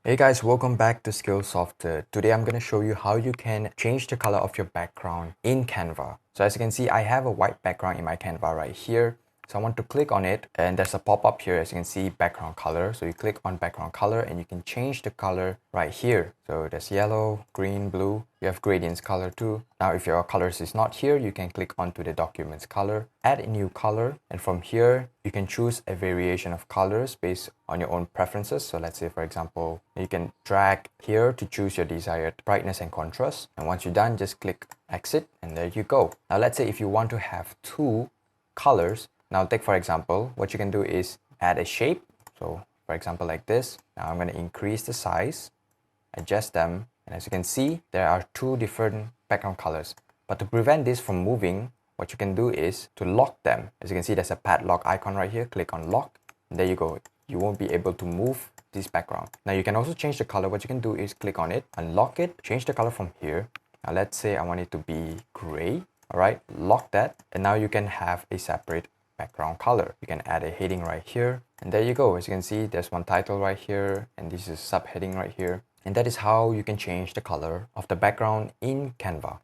Hey guys, welcome back to Skillsoft. Today I'm going to show you how you can change the color of your background in Canva. So as you can see, I have a white background in my Canva right here. So I want to click on it and there's a pop-up here, as you can see, background color. So you click on background color and you can change the color right here. So there's yellow, green, blue. You have gradients color too. Now if your colors is not here, you can click onto the document's color, add a new color, and from here you can choose a variation of colors based on your own preferences. So let's say, for example, you can drag here to choose your desired brightness and contrast. And once you're done, just click exit and there you go. Now let's say if you want to have two colors. Now take for example, what you can do is add a shape. So for example like this. Now I'm going to increase the size, adjust them, and as you can see, there are two different background colors. But to prevent this from moving, what you can do is to lock them. As you can see, there's a padlock icon right here. Click on lock. And there you go. You won't be able to move this background. Now you can also change the color. What you can do is click on it, unlock it, change the color from here. Now let's say I want it to be gray. All right, lock that, and now you can have a separate background color. You can add a heading right here, and there you go. As you can see, there's one title right here, and this is a subheading right here. And that is how you can change the color of the background in Canva.